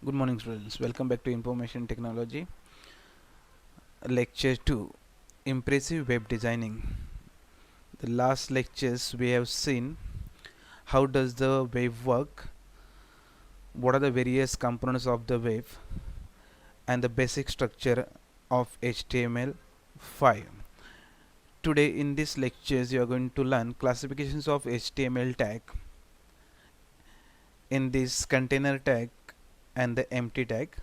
Good morning, students. Welcome back to Information Technology. Lecture 2, Impressive Web Designing. The last lectures we have seen how does the web work, what are the various components of the web, and the basic structure of HTML5. Today in this lectures you are going to learn classifications of HTML tag, in this container tag and the empty tag,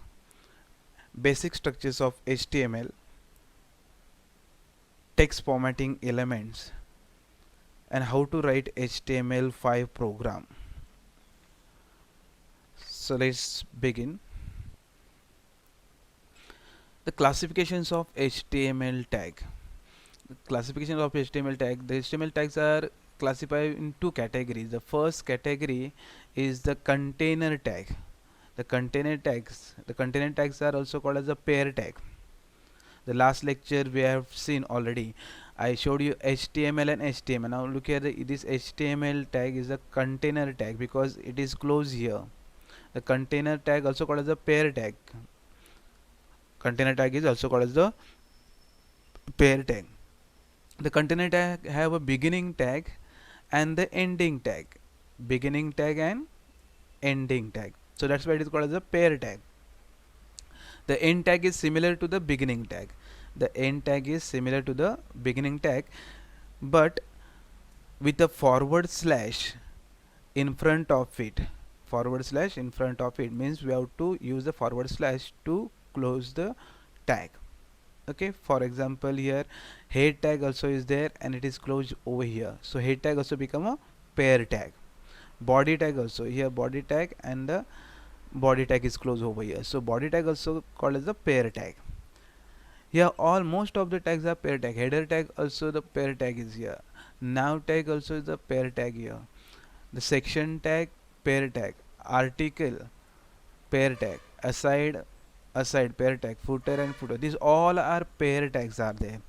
basic structures of HTML, text formatting elements, and how to write HTML5 program. So let's begin. The classifications of HTML tag. The classification of HTML tag. The HTML tags are classified in two categories. The first category is the container tag. The container tags are also called as a pair tag. The last lecture we have seen already. I showed you HTML and HTML. Now look here, this HTML tag is a container tag because it is closed here. The container tag also called as a pair tag. Container tag is also called as the pair tag. The container tag have a beginning tag and the ending tag. Beginning tag and ending tag. So that's why it is called as a pair tag. The end tag is similar to the beginning tag. The end tag is similar to the beginning tag, but with a forward slash in front of it. Forward slash in front of it means we have to use the forward slash to close the tag. Okay, for example here head tag also is there and it is closed over here, so head tag also become a pair tag. Body tag also, here body tag and the body tag is closed over here, so body tag also called as the pair tag. Here all most of the tags are pair tag. Header tag also the pair tag is here. Nav tag also is the pair tag here. The section tag pair tag, article pair tag, aside pair tag, footer and footer, these all are pair tags are there.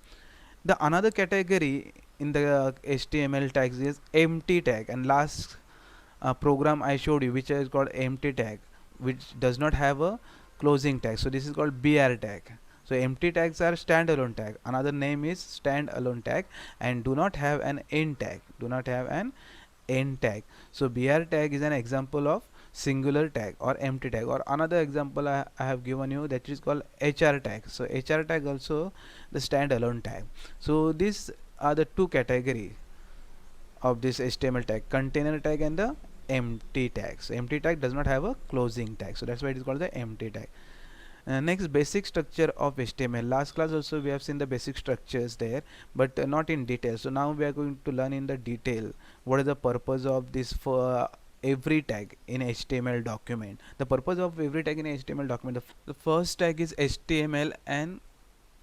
The another category in the HTML tags is empty tag, and last program I showed you which is called empty tag, which does not have a closing tag, so this is called BR tag. So empty tags are standalone tag, another name is standalone tag, and do not have an end tag, so BR tag is an example of singular tag or empty tag. Or another example I have given you, that is called HR tag. So HR tag also the standalone tag. So these are the two categories of this HTML tag, container tag and the empty tag. So empty tag does not have a closing tag, so that's why it is called the empty tag. Next, basic structure of HTML. Last class also we have seen the basic structures there, but not in detail. So now we are going to learn in the detail what is the purpose of this for every tag in HTML document. The purpose of every tag in HTML document, the first tag is HTML and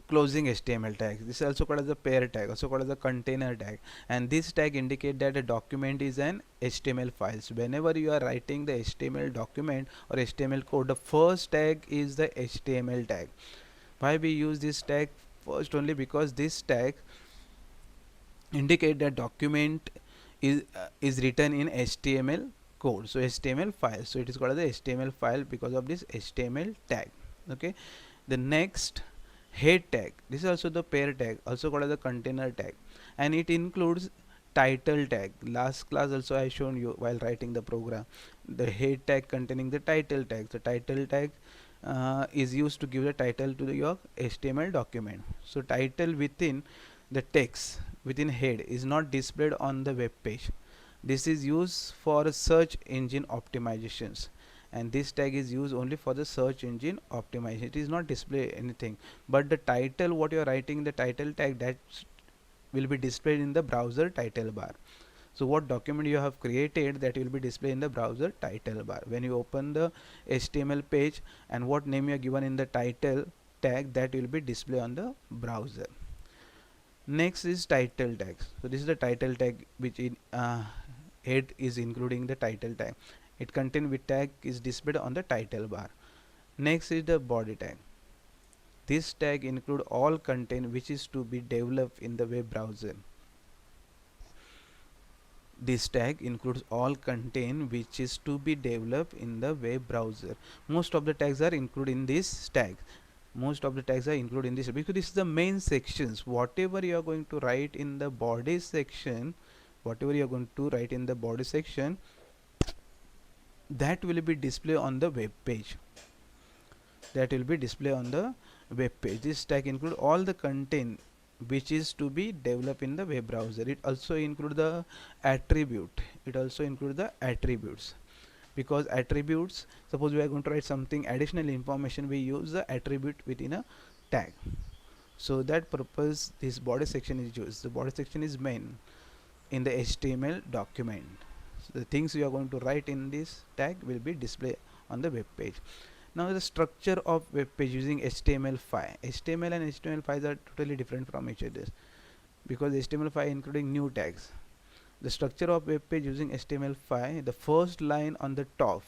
closing HTML tag. This is also called as a pair tag, also called as a container tag, and this tag indicate that a document is an HTML file. So whenever you are writing the HTML document or HTML code, the first tag is the HTML tag. Why we use this tag? First only because this tag indicate that document is written in HTML code, so HTML file, so it is called as a HTML file because of this HTML tag. Okay, the next head tag, this is also the pair tag, also called as a container tag, and it includes title tag. Last class also I shown you while writing the program, the head tag containing the title tag. The title tag is used to give the title to your HTML document. So title within the text within head is not displayed on the web page. This is used for search engine optimizations, and this tag is used only for the search engine optimization. It is not display anything, but the title what you are writing, the title tag, that will be displayed in the browser title bar. So what document you have created, that will be displayed in the browser title bar when you open the HTML page, and what name you are given in the title tag, that will be displayed on the browser. Next is title tags. So this is the title tag, which in head is including the title tag. It contain which tag is displayed on the title bar. Next is the body tag. This tag include all content which is to be developed in the web browser. This tag includes all content which is to be developed in the web browser. Most of the tags are included in this tag. Most of the tags are included in this because this is the main sections. Whatever you are going to write in the body section, that will be displayed on the web page. This tag include all the content which is to be developed in the web browser. It also include the attributes. Because attributes, suppose we are going to write something additional information, we use the attribute within a tag. So that purpose this body section is used. The body section is main in the HTML document. So the things you are going to write in this tag will be displayed on the web page. Now the structure of web page using HTML5. HTML and HTML5 are totally different from each other because HTML5 including new tags. The structure of web page using HTML5, the first line on the top.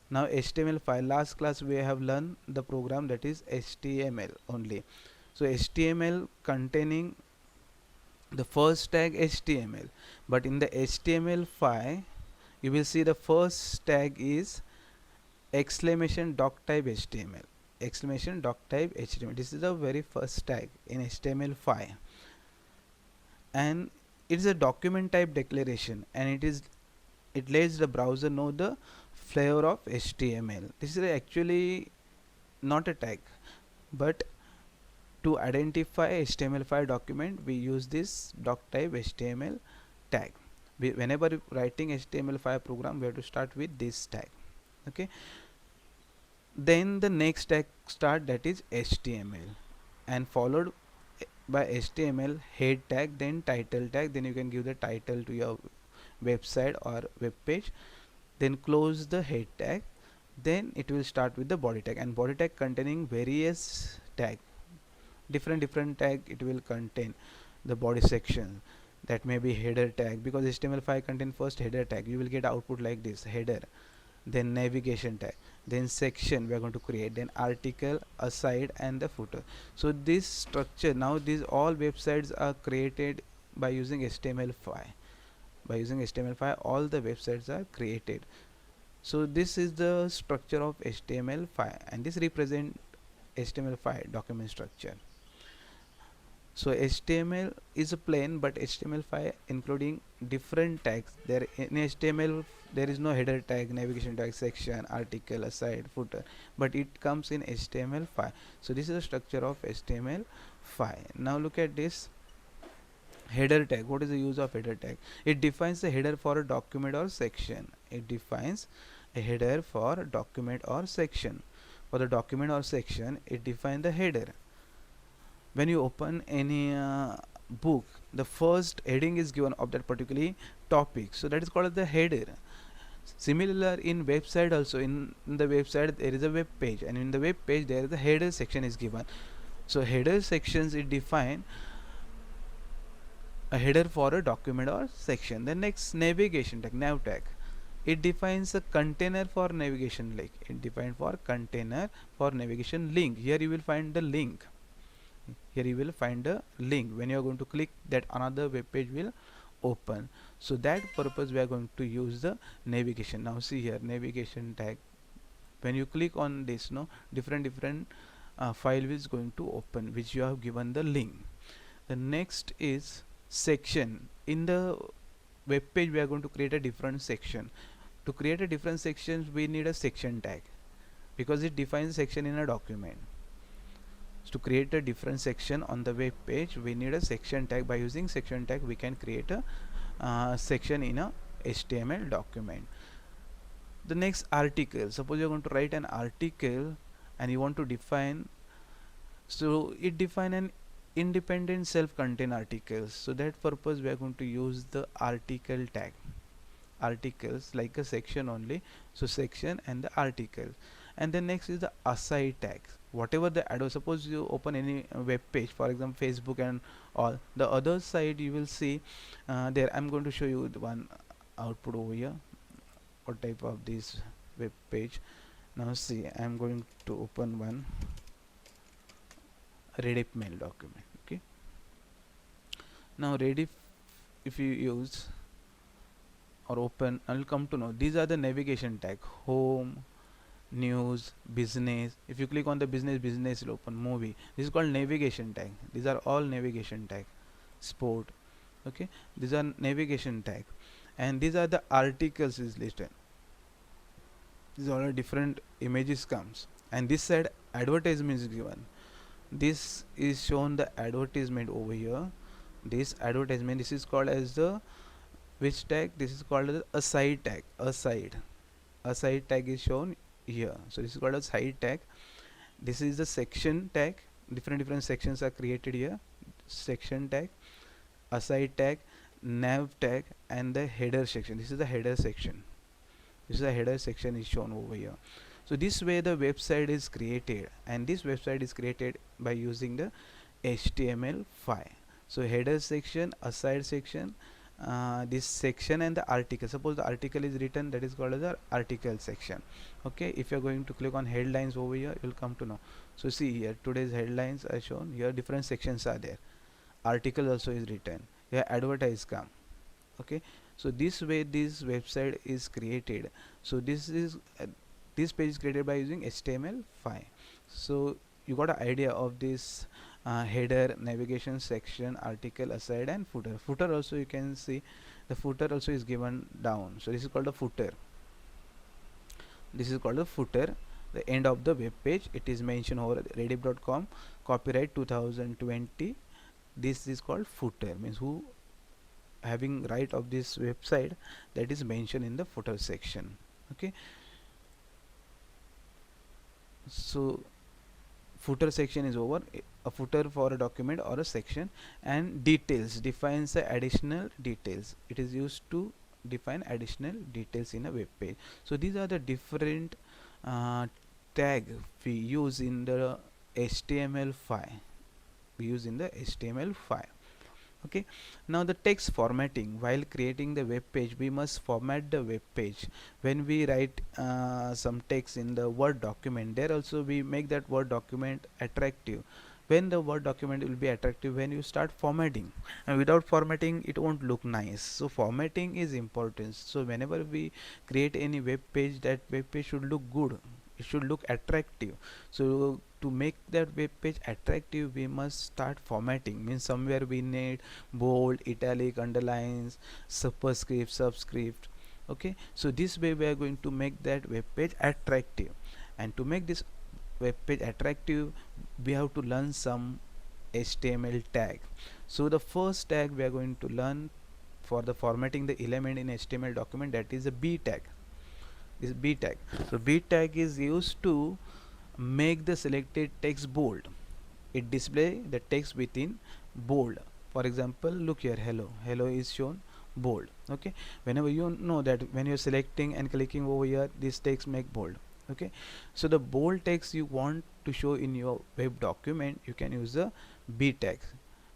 Now HTML5, last class we have learned the program that is HTML only. So HTML containing the first tag HTML, but in the HTML5 you will see the first tag is exclamation doc type HTML. This is the very first tag in HTML5, and it is a document type declaration, and it lets the browser know the flavor of HTML. This is actually not a tag, but to identify HTML5 document we use this doc type HTML tag. Whenever writing HTML5 program we have to start with this tag. Okay, then the next tag start, that is HTML, and followed by HTML head tag, then title tag, then you can give the title to your website or web page, then close the head tag, then it will start with the body tag, and body tag containing various tag, different tag it will contain. The body section, that may be header tag, because HTML5 contain first header tag, you will get output like this: header, then navigation tag, then section we are going to create, then article, aside, and the footer. So this structure, now these all websites are created by using HTML5. All the websites are created. So this is the structure of HTML5, and this represent HTML5 document structure. So HTML is a plain, but HTML5 including different tags. There in HTML there is no header tag, navigation tag, section, article, aside, footer, but it comes in HTML5. So this is the structure of HTML5. Now look at this header tag. What is the use of header tag? It defines the header for a document or section. For the document or section, it defines the header. When you open any book, the first heading is given of that particular topic, so that is called the header. Similar in website also, in the website there is a web page, and in the web page there is the header section is given. So header sections, it define a header for a document or section. The next, navigation tag, nav tag, it defines a container for navigation link. Here you will find the link. When you are going to click, that another web page will open. So that purpose we are going to use the navigation. Now see here, navigation tag, when you click on this, different file is going to open, which you have given the link. The next is section. In the web page we are going to create a different section. To create a different section we need a section tag, because it defines section in a document. So to create a different section on the web page we need a section tag. By using section tag we can create a section in a HTML document. The next, article. Suppose you are going to write an article and you want to define, so it define an independent self-contained articles. So that purpose we are going to use the article tag. Articles like a section only, so section and the article. And then next is the aside tag. Whatever the add, suppose you open any web page, for example Facebook and all, the other side you will see there. I'm going to show you the one output over here, what type of this web page. Now see, I'm going to open one Rediff mail document. Okay, now Rediff, if you use, or open, I will come to know these are the navigation tag: home, news, business. If you click on the business will open. Movie, this is called navigation tag. These are all navigation tag. Sport, okay, these are navigation tag. And these are the articles is listed. These are all different images comes. And this side advertisement is given. This is shown the advertisement over here. This advertisement, this is called as the which tag? This is called as a side tag. A side tag is shown here. So this is called a side tag. This is the section tag. Different sections are created here. Section tag, a side tag, nav tag, and the header section. This is the header section. This is the header section is shown over here. So this way the website is created, and this website is created by using the HTML5. So header section, aside section, this section, and the article. Suppose the article is written, that is called as the article section. Okay, if you are going to click on headlines over here, you will come to know. So see here, today's headlines are shown here. Different sections are there. Article also is written here. Advertise come. Okay, so this way this website is created. So this is this page is created by using HTML5. So you got an idea of this header, navigation section, article, aside, and footer. Footer also you can see the footer also is given down. So this is called a footer. This is called the footer. The end of the web page, it is mentioned over Rediff.com, copyright 2020. This is called footer, means who having right of this website, that is mentioned in the footer section. Okay, so footer section is over. A footer for a document or a section. And details defines the additional details. It is used to define additional details in a web page. So these are the different tag we use in the HTML5. We use in the HTML5. Okay, now the text formatting. While creating the web page, we must format the web page. When we write some text in the Word document, there also we make that Word document attractive. When the Word document will be attractive when you start formatting, and without formatting it won't look nice. So formatting is important. So whenever we create any web page, that web page should look good, it should look attractive. So to make that web page attractive, we must start formatting. Means somewhere we need bold, italic, underlines, superscript, subscript. Okay, so this way we are going to make that web page attractive. And to make this web page attractive, we have to learn some HTML tag. So the first tag we are going to learn for the formatting the element in HTML document, that is a B tag. This B tag. So B tag is used to make the selected text bold. It display the text within bold. For example, look here, hello is shown bold. Okay, whenever you know that when you're selecting and clicking over here, this text make bold. Okay, so the bold text you want to show in your web document, you can use the B tag.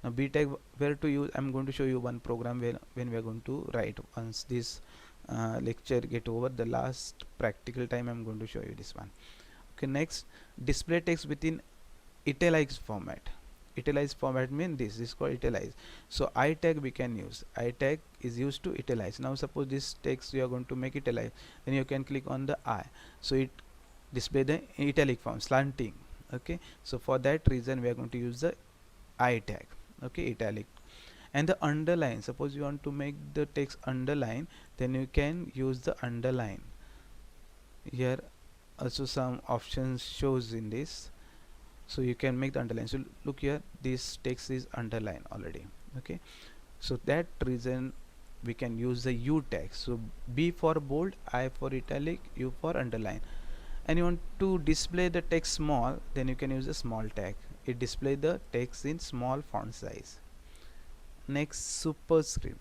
Now B tag where to use, I'm going to show you one program where when we are going to write. Once this lecture get over, the last practical time I'm going to show you this one. Okay, next, display text within italicized format. Italicized format means this is called italicized. So I tag we can use. I tag is used to italize. Now suppose this text you are going to make italize, then you can click on the I. So it display the italic form, slanting. Okay, so for that reason we are going to use the I tag. Okay, italic. And the underline, suppose you want to make the text underline, then you can use the underline. Here also some options shows in this, so you can make the underline. So look here, this text is underlined already. Okay, so that reason we can use the U tag. So B for bold, I for italic, U for underline. And you want to display the text small, then you can use the small tag. It display the text in small font size. Next, superscript.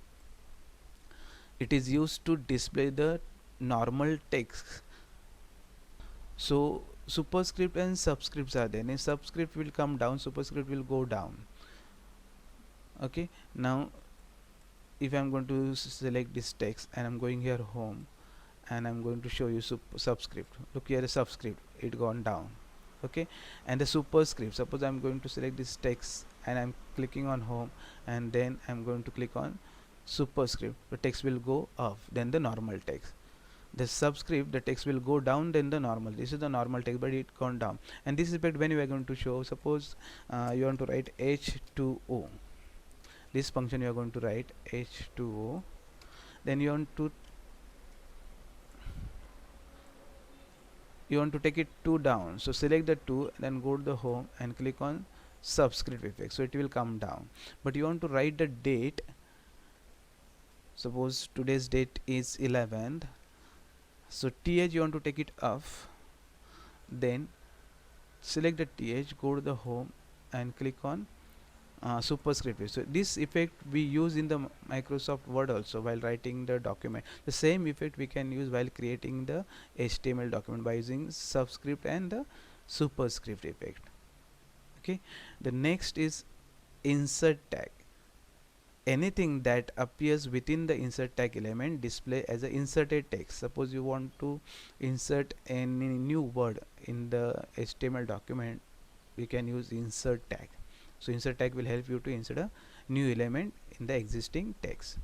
It is used to display the normal text. So superscript and subscripts are there. And subscript will come down, superscript will go down. Okay, now if I'm going to select this text and I'm going here home, and I'm going to show you subscript. Look here, the subscript, it gone down. Okay, and the superscript, suppose I'm going to select this text and I'm clicking on home, and then I'm going to click on superscript, the text will go up, then the normal text. The subscript, the text will go down, then the normal. This is the normal text, but it gone down. And this is effect when you are going to show, suppose you want to write H2O. This function you are going to write H2O, then you want to take it 2 down, so select the 2, then go to the home and click on subscript effect, so it will come down. But you want to write the date, suppose today's date is 11th, so th you want to take it up, then select the th, go to the home and click on superscript. So this effect we use in the Microsoft Word also while writing the document. The same effect we can use while creating the HTML document by using subscript and the superscript effect. Okay, the next is insert tag. Anything that appears within the insert tag element display as a inserted text. Suppose you want to insert any new word in the HTML document, we can use insert tag. So insert tag will help you to insert a new element in the existing text.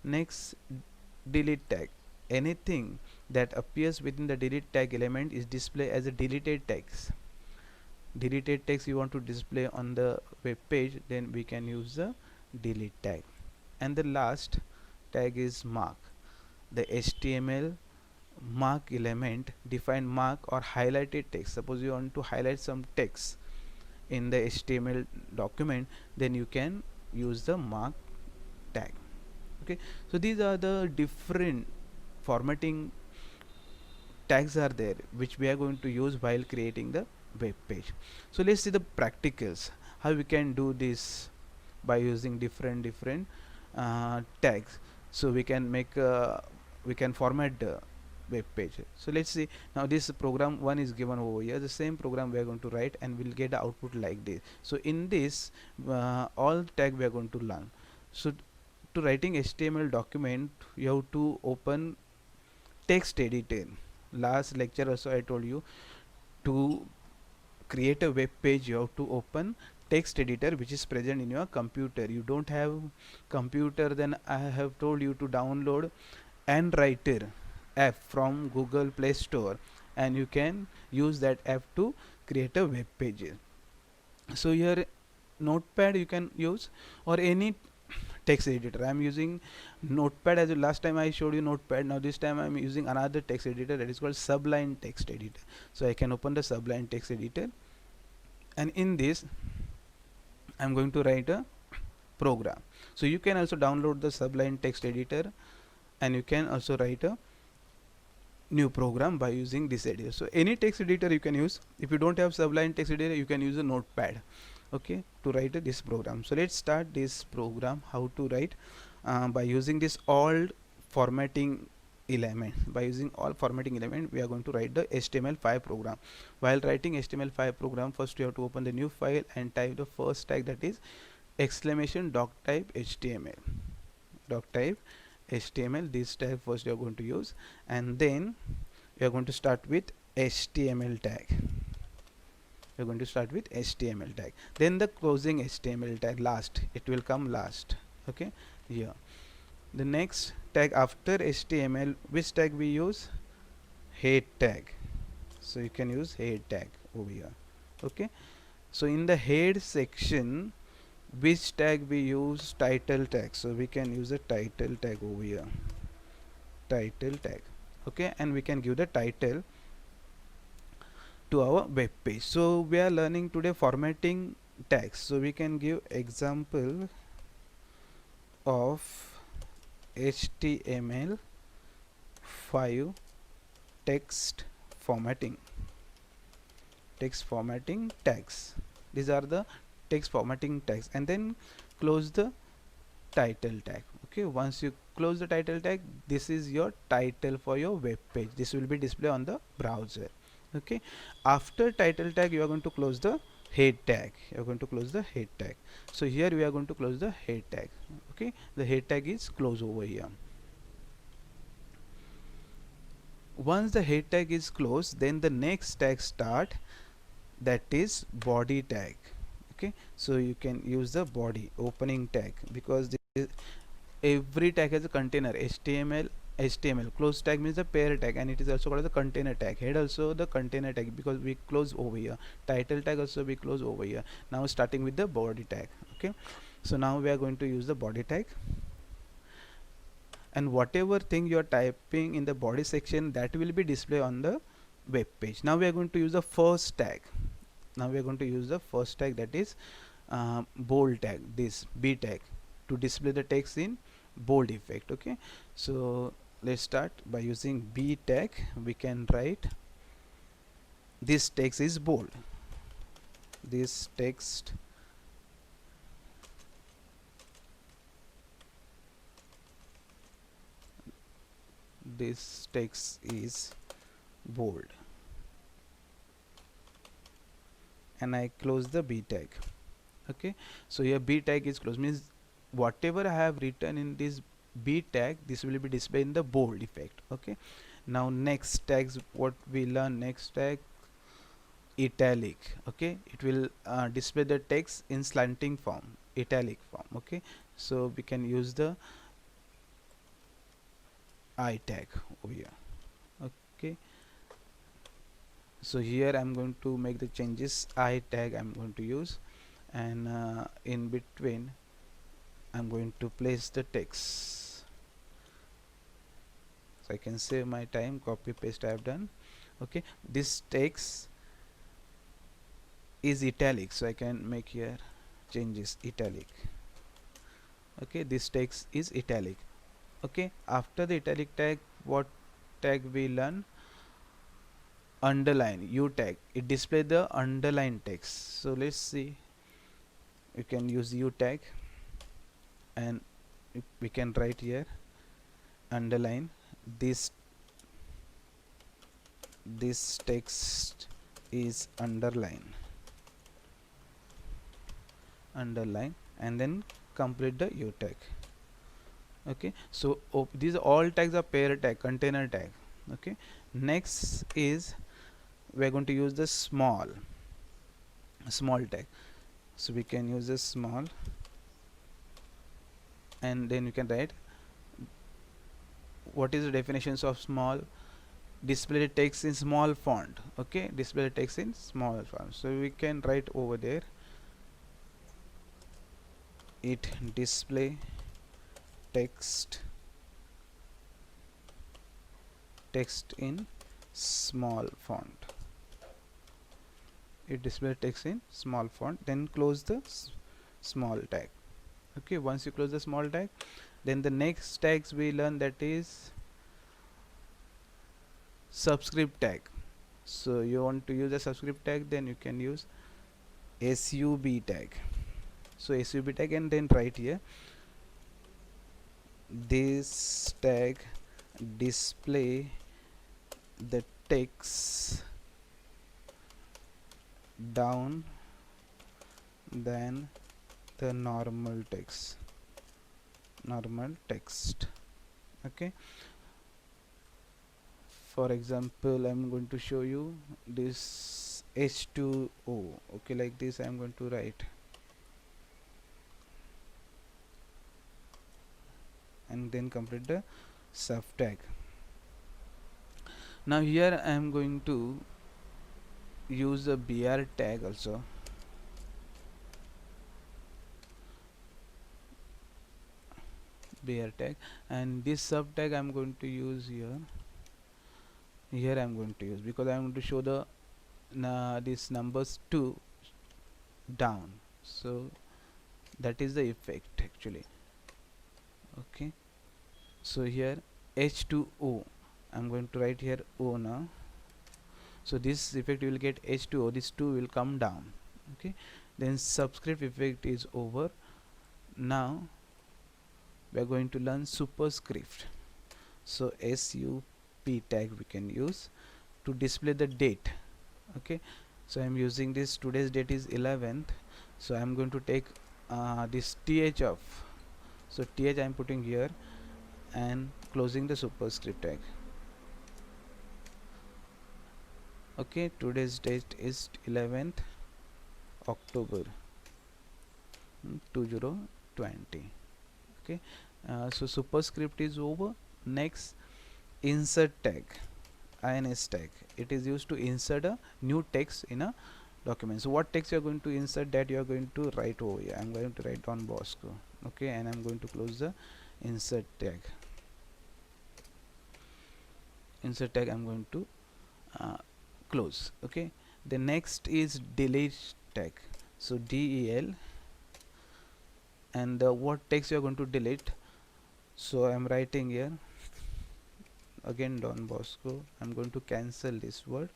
Next, delete tag. Anything that appears within the delete tag element is displayed as a deleted text. Deleted text you want to display on the web page, then we can use the delete tag. And the last tag is mark. The HTML mark element define mark or highlighted text. Suppose you want to highlight some text in the HTML document, then you can use the mark tag. Okay, so these are the different formatting tags are there which we are going to use while creating the web page. So let's see the practicals, how we can do this by using different tags. So we can make we can format the web page. So let's see, now this program 1 is given over here, the same program we are going to write and we'll get the output like this. So in this all tag we are going to learn. So to writing HTML document, you have to open text editor. Last lecture also I told you, to create a web page you have to open text editor which is present in your computer. You don't have computer, then I have told you to download Handwriter app from Google Play Store and you can use that app to create a web page. So here Notepad you can use or any text editor. I am using Notepad, as last time I showed you Notepad. Now this time I am using another text editor that is called Sublime Text Editor. So I can open the Sublime Text Editor, and in this I am going to write a program. So you can also download the Sublime Text Editor and you can also write a new program by using this editor. So any text editor you can use. If you don't have Sublime Text Editor, you can use a Notepad, okay, to write this program. So let's start this program. How to write by using this all formatting element. By using all formatting element, we are going to write the HTML5 program. While writing HTML5 program, first you have to open the new file and type the first tag, that is exclamation doctype HTML. Doctype HTML, this tag first you are going to use, and then you are going to start with HTML tag. You're going to start with HTML tag, then the closing HTML tag last, it will come last. Okay, here the next tag after HTML, which tag we use? Head tag. So you can use head tag over here. Okay, so in the head section, which tag we use? Title tag. So we can use a title tag over here, title tag. Okay, and we can give the title to our web page. So we are learning today formatting tags. So we can give example of HTML5 text formatting tags. These are the text formatting tags, and then close the title tag. Okay, once you close the title tag, this is your title for your web page. This will be displayed on the browser. Okay, after title tag you are going to close the head tag. You are going to close the head tag. So here we are going to close the head tag. Okay, the head tag is closed over here. Once the head tag is closed, then the next tag start, that is body tag. Okay, so you can use the body opening tag, because this every tag has a container, HTML. Close tag means the pair tag, and it is also called as the container tag. Head also the container tag, because we close over here. Title tag also we close over here. Now starting with the body tag. Okay, so now we are going to use the body tag, and whatever thing you are typing in the body section, that will be displayed on the web page. Now we are going to use the first tag. Now we are going to use the first tag, that is bold tag, this B tag, to display the text in bold effect. Okay, so let's start by using B tag. We can write this text is bold, this text is bold, and I close the B tag. Okay, so here B tag is closed, means whatever I have written in this B tag, this will be displayed in the bold effect. Okay, now next tags, what we learn, next tag italic. Okay, it will display the text in slanting form, italic form. Okay, so we can use the I tag over here. Okay, so here I'm going to make the changes. I tag I'm going to use, and in between I'm going to place the text, so I can save my time. Copy paste I have done. Okay, this text is italic, so I can make here changes italic. Okay, this text is italic. Okay, after the italic tag, what tag we learn? Underline, U tag. It display the underline text. So let's see, you can use U tag, and we can write here underline, this text is underline, and then complete the U tag. Okay, so these all tags are pair tag, container tag. Okay, next is we are going to use the small tag. So we can use the small, and then you can write, what is the definitions of small? Display the text in small font. Okay, display the text in small font. So we can write over there, it display text in small font. It display text in small font, then close the small tag. Okay, once you close the small tag, then the next tags we learn, that is subscript tag. So you want to use a subscript tag, then you can use sub tag. So sub tag, and then write here, this tag display the text down than the normal text. Okay, for example, I'm going to show you this H2O. Okay, like this I'm going to write, and then complete the sub tag. Now here I am going to use a BR tag also. BR tag, and this sub tag I'm going to use here. Here I'm going to use, because I'm going to show the these numbers 2 down, so that is the effect actually. Okay, so here H2O, I'm going to write here O now. So this effect will get H2O, this 2 will come down. Okay, then subscript effect is over. Now we are going to learn superscript. So SUP tag we can use to display the date. Okay, so I am using this, today's date is 11th, so I am going to take this th off. So th I am putting here and closing the superscript tag. Okay, today's date is 11th October 2020. Okay, So superscript is over. Next, insert tag, ins tag. It is used to insert a new text in a document. So what text you are going to insert, that you are going to write over here. I'm going to write Don Bosco, okay, and I'm going to close the insert tag. Insert tag I'm going to close, okay. The next is delete tag. So del, and what text you are going to delete. So I'm writing here again Don Bosco. I'm going to cancel this word,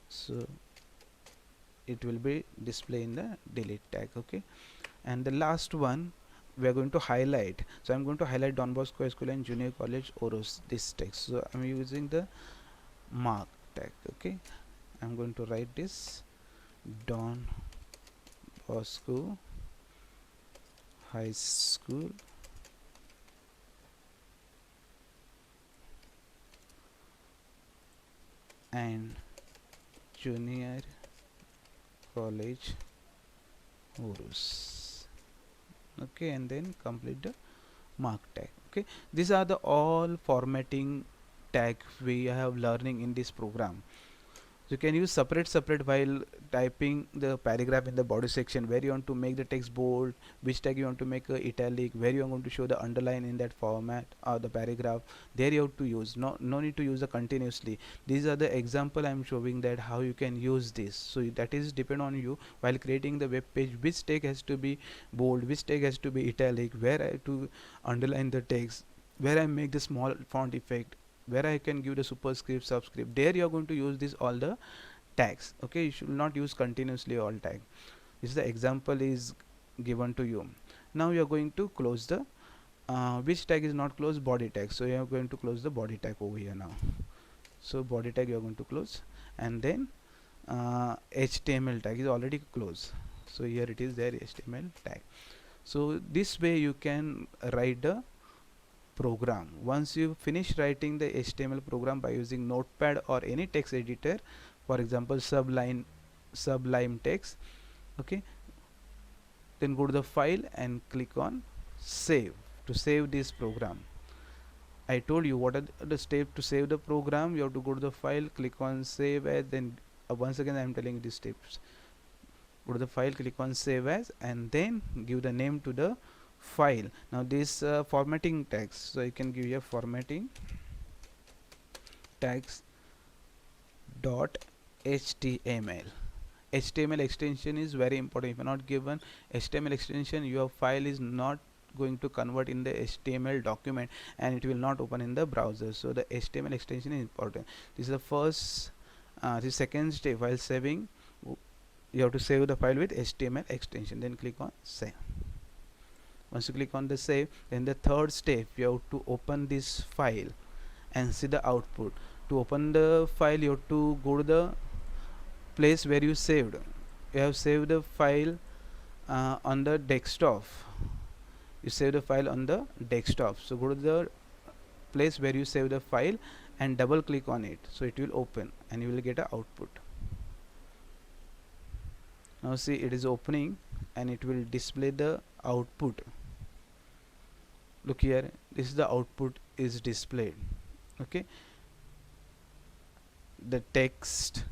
so it will be display in the delete tag, okay. And the last one we are going to highlight. So I'm going to highlight Don Bosco School and Junior College Oros, this text. So I'm using the mark tag, okay. I'm going to write this Don Bosco High School and Junior College Urus, okay, and then complete the mark tag, okay. These are the all formatting tag we have learning in this program. You can use separate while typing the paragraph in the body section, where you want to make the text bold, which tag you want to make italic, where you are going to show the underline in that format or the paragraph. There you have to use, no need to use the continuously. These are the example I am showing that how you can use this. So that is depend on you while creating the web page, which tag has to be bold, which tag has to be italic, where I have to underline the text, where I make the small font effect, where I can give the superscript, subscript. There you are going to use this all the tags, okay. You should not use continuously all tag. This is the example is given to you. Now you are going to close the which tag is not closed, body tag. So you are going to close the body tag over here now. So body tag you are going to close, and then HTML tag is already closed. So here it is there, HTML tag. So this way you can write the program. Once you finish writing the HTML program by using Notepad or any text editor, for example Sublime Text, okay, then go to the file and click on save to save this program. I told you what are the steps to save the program. You have to go to the file, click on save as, then once again I am telling you these steps. Go to the file, click on save as, and then give the name to the file. Now this formatting tags, so you can give here formatting tags dot html. HTML extension is very important. If you are not given HTML extension, your file is not going to convert in the HTML document and it will not open in the browser. So the HTML extension is important. This is the first the second step. While saving, you have to save the file with HTML extension, then click on save. Once you click on the save, then the third step, you have to open this file and see the output. To open the file, you have to go to the place where you saved. You have saved the file on the desktop. You save the file on the desktop. So go to the place where you save the file and double click on it. So it will open and you will get an output. Now see, it is opening and it will display the output. Look here, this is the output is displayed, okay. The text,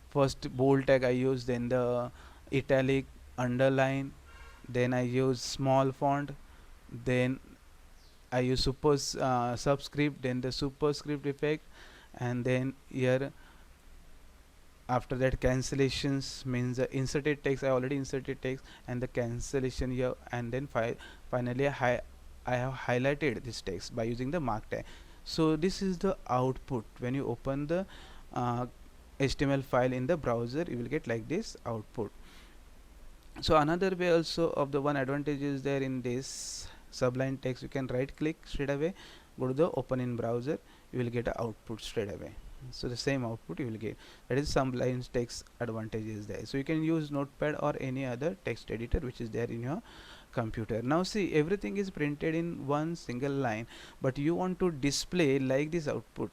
first bold tag I use, then the italic, underline, then I use small font, then I use subscript, then the superscript effect, and then here after that cancellations means the inserted text. I already inserted text and the cancellation here, and then finally I have highlighted this text by using the mark tag. So this is the output. When you open the HTML file in the browser, you will get like this output. So another way also of the one advantage is there in this Sublime Text. You can right click straight away, go to the open in browser, you will get an output straight away. So the same output you will get. That is Sublime Text advantage is there. So you can use Notepad or any other text editor which is there in your computer. Now see, everything is printed in one single line, but you want to display like this output.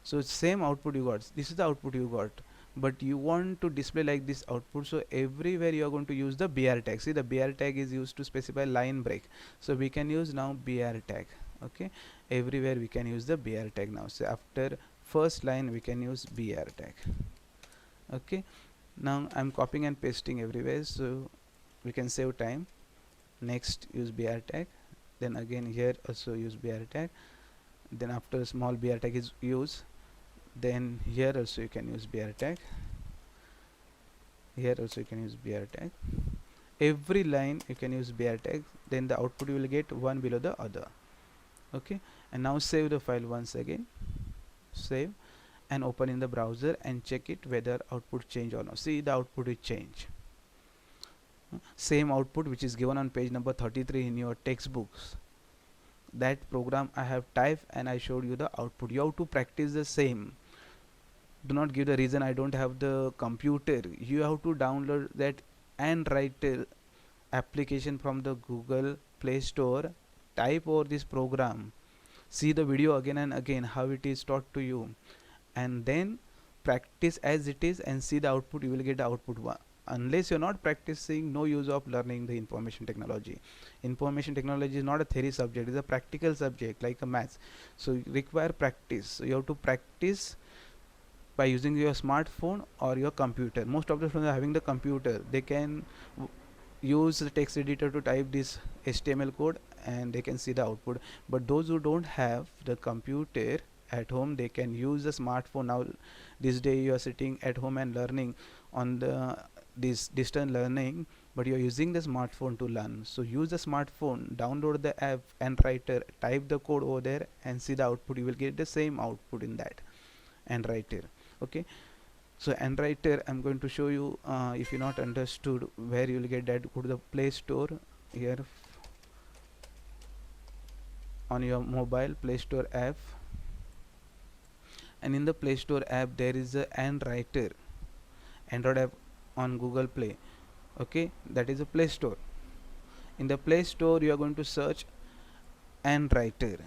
So same output you got. This is the output you got. but you want to display like this output, so everywhere you are going to use the BR tag. See, the BR tag is used to specify line break, so we can use now BR tag. Okay, everywhere we can use the BR tag now. So after first line we can use BR tag. Okay, now I'm copying and pasting everywhere, so we can save time. Next, use BR tag, then again here also use BR tag, then after small BR tag is used, then here also you can use BR tag, here also you can use BR tag. Every line you can use BR tag, then the output you will get one below the other. Okay, and now save the file once again, save and open in the browser and check it whether output change or not. See, the output is change. Same output which is given on page number 33 in your textbooks, that program I have typed and I showed you the output. You have to practice the same. Do not give the reason I don't have the computer. You have to download that and write application from the Google Play Store, type over this program, see the video again and again how it is taught to you, and then practice as it is and see the output. You will get the output. Unless you're not practicing, no use of learning the information technology. Information technology is not a theory subject, it's a practical subject like a maths, so you require practice. So you have to practice by using your smartphone or your computer. Most of the students are having the computer, they can use the text editor to type this HTML code and they can see the output. But those who don't have the computer at home, they can use the smartphone. Now this day you are sitting at home and learning on the this distance learning, but you are using the smartphone to learn. So use the smartphone, download the app and writer, type the code over there and see the output. You will get the same output in that and writer. Okay, so and writer I'm going to show you. If you not understood where you will get that, go to the Play Store here on your mobile, Play Store app, and in the Play Store app there is a and writer Android app on Google Play. Okay, that is a Play Store. In the Play Store you are going to search and writer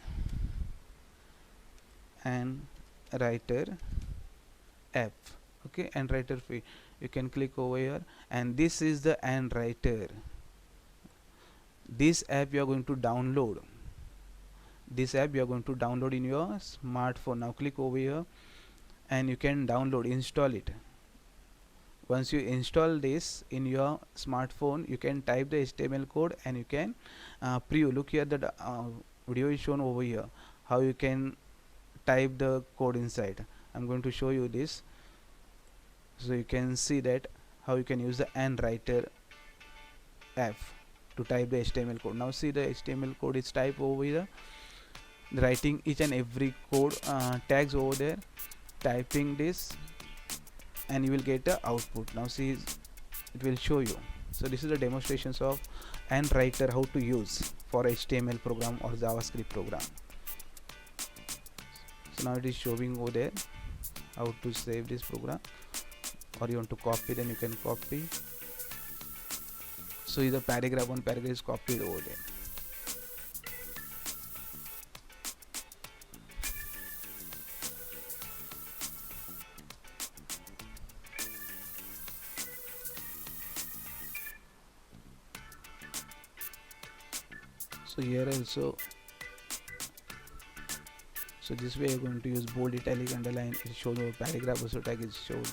app. Okay, and writer fee, you can click over here, and this is the and writer. This app you are going to download. This app you are going to download in your smartphone. Now click over here and you can download, install it. Once you install this in your smartphone, you can type the HTML code and you can preview. Look here, the video is shown over here how you can type the code inside. I'm going to show you this, so you can see that how you can use the and writer app to type the HTML code. Now see, the HTML code is typed over here, writing each and every code tags over there, typing this, and you will get the output. Now see, it will show you. So this is the demonstrations of and writer, how to use for HTML program or JavaScript program. So now it is showing over there how to save this program, or you want to copy, then you can copy. So the paragraph, one paragraph is copied over there. So here also, so this way you're going to use bold, italic, underline. It shows the paragraph also tag is shown.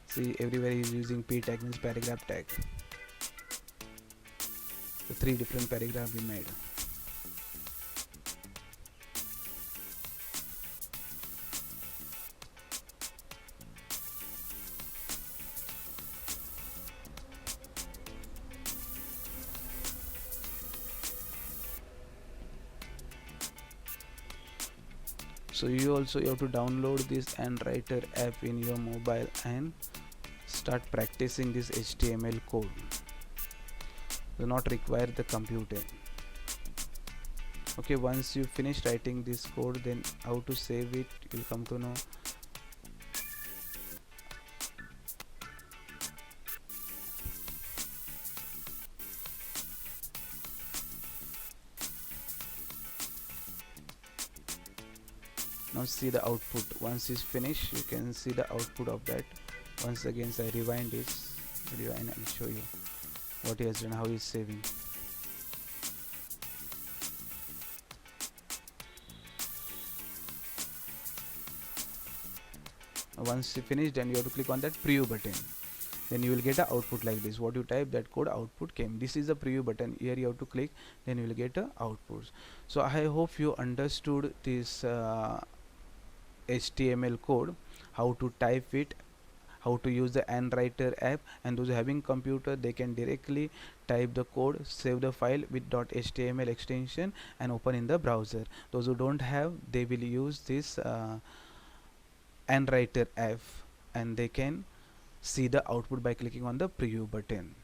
See, everywhere is using p tag, means paragraph tag. So 3 different paragraphs we made. So you also have to download this and writer app in your mobile and start practicing this HTML code. Do not require the computer. Okay, once you finish writing this code, then how to save it you'll come to know. Now see the output. Once it's finished, you can see the output of that. Once again I rewind this video and I'll show you what he has done, how he's saving. Once you finish, then you have to click on that preview button. Then you will get a output like this. What you type, that code output came. This is the preview button. Here you have to click, then you will get a output. So I hope you understood this HTML code, how to type it, how to use the Handwriter app, and those having computer, they can directly type the code, save the file with .html extension and open in the browser. Those who don't have, they will use this Handwriter app and they can see the output by clicking on the preview button.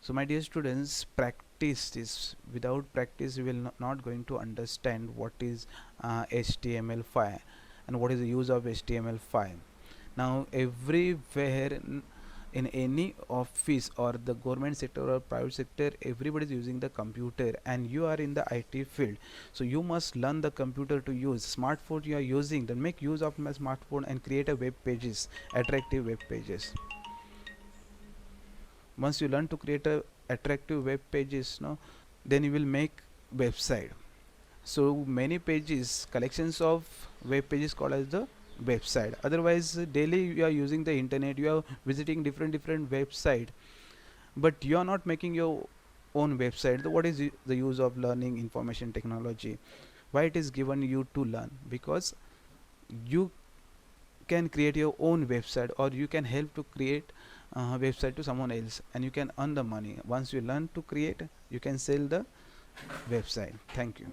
So my dear students, practice this. Without practice you will not going to understand what is HTML5 and what is the use of HTML5. Now everywhere in any office or the government sector or private sector, everybody is using the computer, and you are in the IT field, so you must learn the computer to use. Smartphone you are using, then make use of my smartphone and create a web pages, attractive web pages. Once you learn to create a attractive web pages, no, then you will make website. So many pages, collections of web pages called as the website. Otherwise daily you are using the internet, you are visiting different website, but you are not making your own website. So what is the use of learning information technology? Why it is given you to learn? Because you can create your own website, or you can help to create website to someone else, and you can earn the money. Once you learn to create, you can sell the website. Thank you.